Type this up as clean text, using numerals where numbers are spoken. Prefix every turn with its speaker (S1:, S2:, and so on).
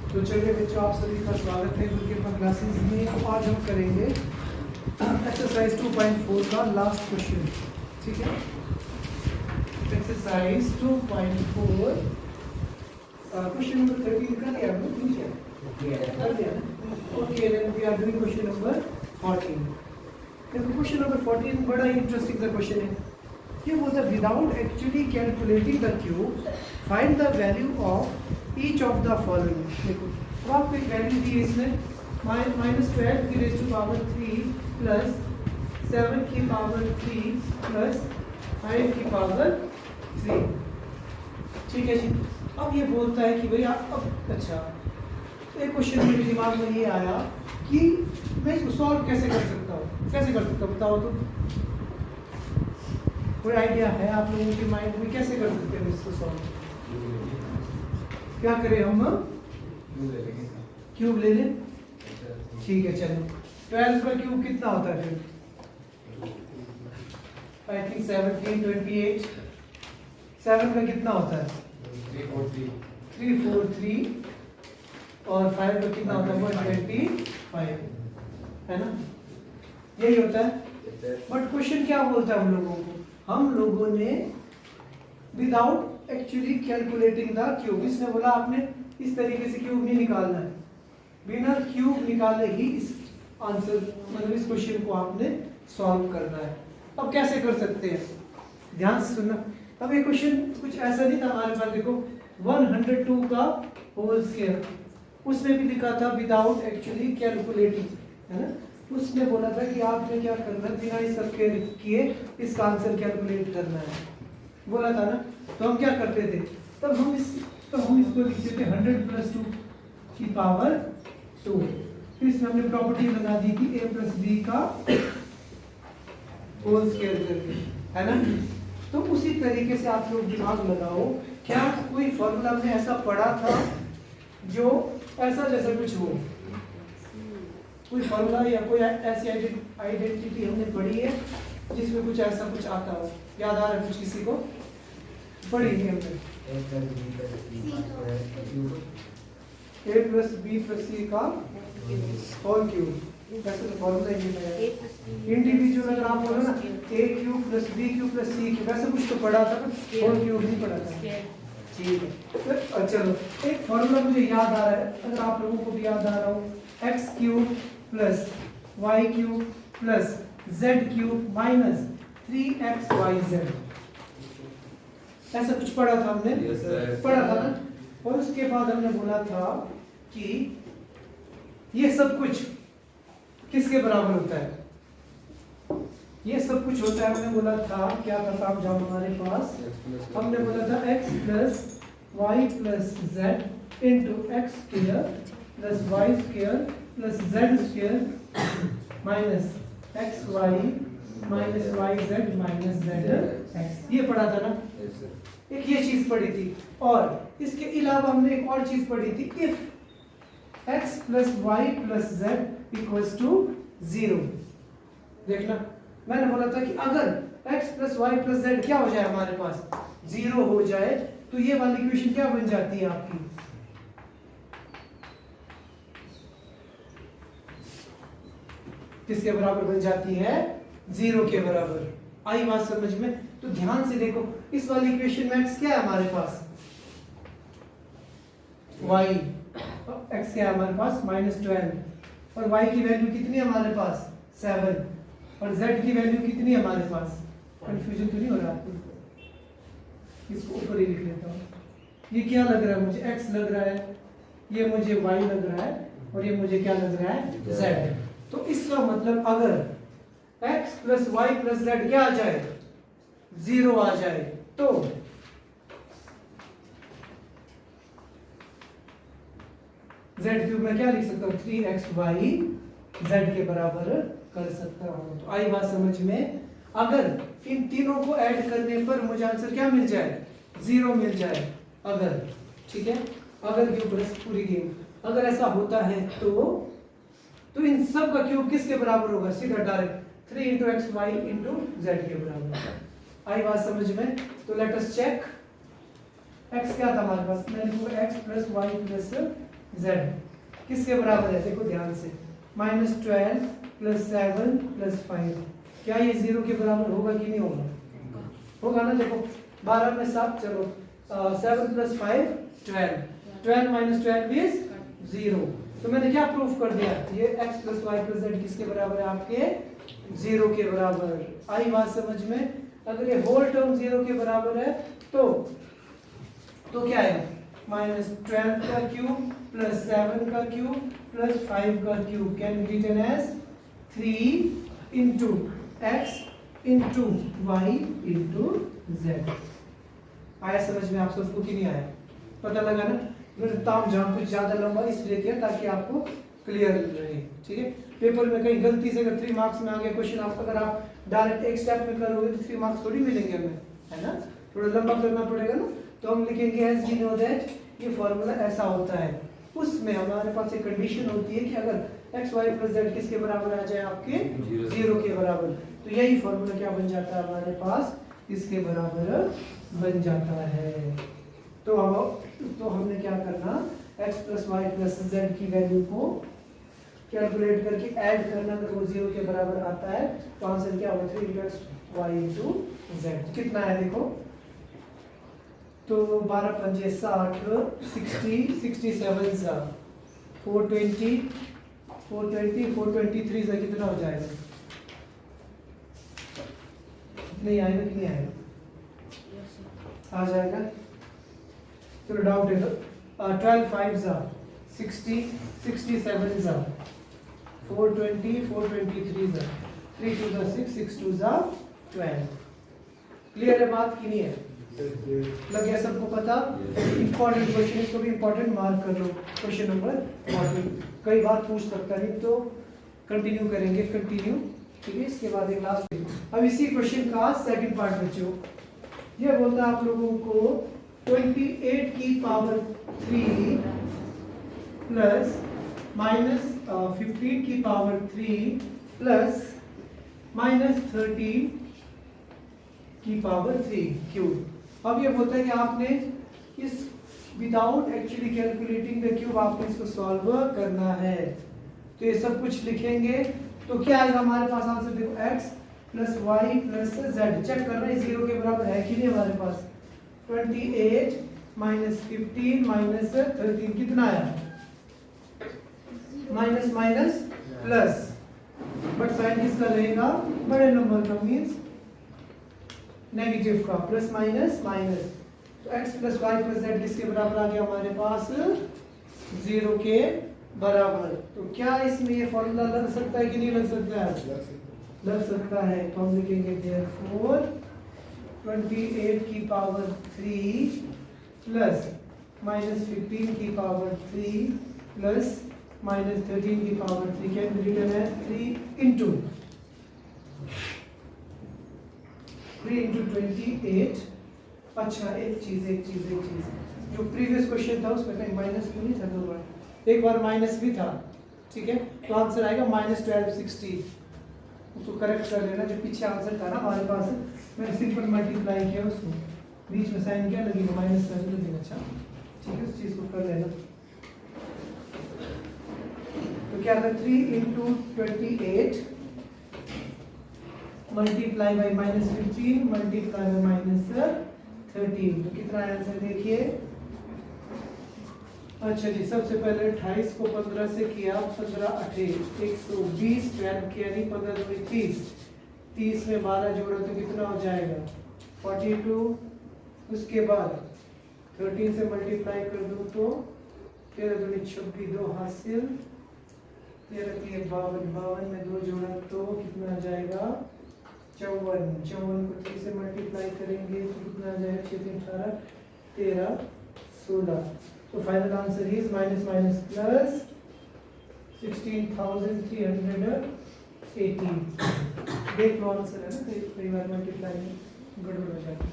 S1: तो चलिए बच्चों, आप सभी का स्वागत है गुरु कृपा क्लासेस में। आज हम करेंगे एक्सरसाइज 2.4 का लास्ट क्वेश्चन। ठीक है, एक्सरसाइज 2.4 क्वेश्चन नंबर 13 कर लिया हमने, ठीक है, कर लिया। Okay, then we are doing question number 14। देखो क्वेश्चन नंबर 14 बड़ा ही इंटरेस्टिंग सा क्वेश्चन है। ये बोलता है without actually calculating the cube find the value of each of the following. देखो अब आपको एक वैल्यू दी है इसमें, -12 की रेज़ टू पावर 3 प्लस 7 की पावर 3 प्लस 5 की पावर 3। ठीक है जी। अब ये बोलता है कि भैया अब अच्छा एक क्वेश्चन मेरे दिमाग में ये आया कि मैं इसको सॉल्व कैसे कर सकता हूँ, कैसे कर सकता हूँ बताओ तुम। कोई आइडिया है आप लोगों के माइंड में कैसे कर सकते हैं इसको सॉल्व? क्या करें हम? क्यूब ले लें। ठीक है चलो, 12 का क्यूब कितना होता है फिर? I think 17 28। 7 का कितना होता है? 343। और 5 का कितना होता है? 125, है ना? यही होता है। बट क्वेश्चन क्या बोलता है हम लोगों को? हम लोगों ने without actually calculating the cube, इसने बोला आपने इस तरीके से क्यूब नहीं निकालना है, बिना क्यूब निकाले ही इस आंसर मतलब इस क्वेश्चन को आपने सॉल्व करना है। अब कैसे कर सकते हैं, ध्यान से सुनना। अब ये क्वेश्चन कुछ ऐसा नहीं था हमारे पास। देखो 102 का होल स्क्वायर, उसमें भी लिखा था विदाउट एक्चुअली कैलकुलेटिंग, है ना? उसने बोला था कि आपने क्या करना है, बिना इस सब किए इसका आंसर कैलकुलेट करना है, बोला था ना। तो हम क्या करते थे तब, हम इसको लिखते थे 100 प्लस 2 की पावर 2। फिर इसमें हमने प्रॉपर्टी लगा दी थी a प्लस बी का होल स्क्वायर करके, है ना? तो उसी तरीके से आप लोग दिमाग लगाओ, क्या कोई फॉर्मूला हमने ऐसा पढ़ा था जो ऐसा जैसा कुछ हो? कोई फॉर्मूला या कोई ऐसी आइडेंटिटी हमने पढ़ी है जिसमें कुछ ऐसा कुछ आता हो? याद आ रहा है कुछ किसी को? पढ़ी थी हमने a प्लस बी प्लस सी का होल क्यूब। वैसे तो फॉर्मूला ही है इंडिविजुअल, अगर आप बोलो ना a cube plus B cube plus C cube, वैसे कुछ तो पढ़ा था ना, होल क्यूब नहीं पढ़ा था। ठीक है, चलो एक फॉर्मूला मुझे याद आ रहा है, अगर आप लोगों को भी याद आ रहा हो, X cube plus Y cube plus Z cube minus 3xyz, ऐसा कुछ पढ़ा था हमने। पढ़ा था ना। और उसके बाद हमने बोला था कि ये सब कुछ किसके बराबर होता है? ये सब कुछ होता है, हमने बोला था क्या था, आप जाओ हमारे पास, हमने बोला था x plus Y plus Z into X square plus Y square plus Z square minus X Y minus Y Z minus Z X. ये पढ़ा था ना, एक ये चीज पढ़ी थी। और इसके अलावा हमने एक और चीज पढ़ी थी, if x plus Y plus Z equals to 0। देखना, मैंने बोला था कि अगर x plus Y plus Z क्या हो जाए हमारे पास, 0 हो जाए, तो ये वाली इक्वेशन क्या बन जाती है आपकी? किसके बराबर बन जाती है? 0 के बराबर। आई बात समझ में? तो ध्यान से देखो, इस वाली इक्वेशन में x क्या है हमारे पास? y। x क्या है हमारे पास? -12। और y की वैल्यू कितनी है हमारे पास? 7। और z की वैल्यू कितनी है हमारे पास? कंफ्यूजन तो नहीं हो रहा आपको? इसको ऊपर ही लिख लेता हूँ। ये क्या लग रहा है मुझे? x लग रहा है, ये मुझे y लग रहा है, और ये मुझे क्या लग रहा है? z। तो इसका मतलब अगर x plus Y plus Z क्या आ जाए? 0 आ जाए, तो z क्यूब में क्या लिख सकता हूँ? 3xy z के बराबर कर सकता हूँ। तो आई बात समझ में? अगर इन तीनों को ऐड करने पर मुझे आंसर क्या मिल जाए? 0 मिल जाए, अगर, ठीक है, अगर क्यूब प्लस पूरी गेम, अगर ऐसा होता है तो इन सब का क्यूब किसके बराबर होगा? सीधा direct 3 into X Y into Z के बराबर। आई बात समझ में? तो लेट अस चेक। x क्या था हमारे पास? मैं लिखूंगा x plus Y plus z किसके बराबर है, देखो ध्यान से, -12 + 7 + 5, क्या ये 0 के बराबर होगा कि नहीं होगा? होगा ना। देखो 12 में 7, चलो 7 + 5 12, 12 - 12 इज 0। तो मैंने क्या प्रूफ कर दिया, ये x + y + z किसके बराबर है, आपके 0 के बराबर। आई बात समझ में? अगर ये होल टर्म 0 के बराबर है तो क्या है, -12 का क्यूब + 7 का क्यूब + 5 का cube can be written as 3 × x × y × z। आया समझ में आप सबको कि नहीं आया? पता लगा ना? ताम झाम कुछ ज्यादा लंबा इसलिए किया ताकि आपको क्लियर रहे, ठीक है। पेपर में कहीं गलती से अगर 3 मार्क्स में आ गया क्वेश्चन, आप अगर आप डायरेक्ट एक स्टेप में करोगे तो 3 मार्क्स थोड़ी मिलेंगे हमें, है ना, थोड़ा लंबा करना पड़ेगा ना। तो हम लिखेंगे एज वी नो दैट, ये फॉर्मूला ऐसा होता है। उसमें हमारे पास एक कंडीशन होती है कि अगर x y + z किसके बराबर आ जाए, आपके 0 के बराबर, तो यही फॉर्मूला क्या बन जाता है हमारे पास, इसके बराबर बन जाता है। तो हमने क्या करना, x + y + z की वैल्यू को कैलकुलेट करके ऐड करना, अगर वो 0 के बराबर आता है तो आंसर क्या होगा, 3 × y × z। कितना है देखो, तो 12 × 5 = 60, 67 सा 420, 423 से कितना हो जाएगा, नहीं आएगा कि नहीं आएगा, आ जाएगा। चलो डाउट है तो 12 × 5 = 60, 67 सा 420, 423 सा 3 × 2 = 6, 6 × 2 = 12। क्लियर है बात कि नहीं है? लग गया सबको पता? इंपॉर्टेंट क्वेश्चन, इसको भी इंपॉर्टेंट मार्क कर लो, क्वेश्चन नंबर 14। कई बार पूछ सकता है, तो कंटिन्यू करेंगे, कंटिन्यू, ठीक है। इसके बाद एक लास्ट, अब इसी क्वेश्चन का सेकंड पार्ट बच्चों, ये बोलता है आप लोगों को 28 की पावर 3 प्लस -15 की पावर 3 प्लस -13 की पावर 3 क्यूब। अब ये बोलता है कि आपने इस without actually calculating the cube आपने इसको सॉल्व करना है। तो ये सब कुछ लिखेंगे तो क्या आएगा हमारे पास आंसर, देखो x + y + z, चेक कर रहे हैं 0 के बराबर है कि नहीं हमारे पास। 28 - 15 - 13 कितना आया, minus minus plus, but sign किसका रहेगा, बड़े नंबर का, मींस नेगेटिव का, प्लस माइनस माइनस। तो x + y + z किसके बराबर आ गया हमारे पास, 0 के बराबर। तो क्या इसमें ये फॉर्मूला लग सकता है कि नहीं लग सकता है, लग सकता है। तो हम लिखेंगे देयरफॉर 28 की पावर 3 प्लस -15 की पावर 3 प्लस -13 की power 3 can be written as 3 × 28। अच्छा एक चीज जो प्रीवियस क्वेश्चन था उसमें कहीं माइनस भी नहीं था, दो बार, एक बार माइनस भी था, ठीक है। तो आंसर आएगा -1260, उसको करेक्ट कर लेना। जो पीछे आंसर था ना हमारे पास, मैंने सिंपल मल्टीप्लाई किया, उसको बीच में साइन क्या लगेगा, माइनस साइन लगेगा, अच्छा ठीक है, उस चीज को कर लेना। तो क्या था, 3 × 28 मल्टीप्लाई बाई -15 मल्टीप्लाई बाई -13, तो कितना आंसर देखिए। अच्छा जी, सबसे पहले 28 को 15 से किया, 15 8 120, 12 किया नहीं, 15 दूनी 30, 30 में 12 जोड़ा तो कितना हो जाएगा 42। उसके बाद 13 से मल्टीप्लाई कर दो तो 13 दूनी 26, 2 हासिल, 13 3 52, 52 में 2 जोड़ा तो कितना आ जाएगा 54, 54 को 3 से मल्टीप्लाई करेंगे तो कितना आ जाएगा 6 3 18 13 16। तो final answer is minus minus plus 16,318। देख लो आंसर है ना, कई बार मल्टीप्लाई में गड़बड़ हो जाती है।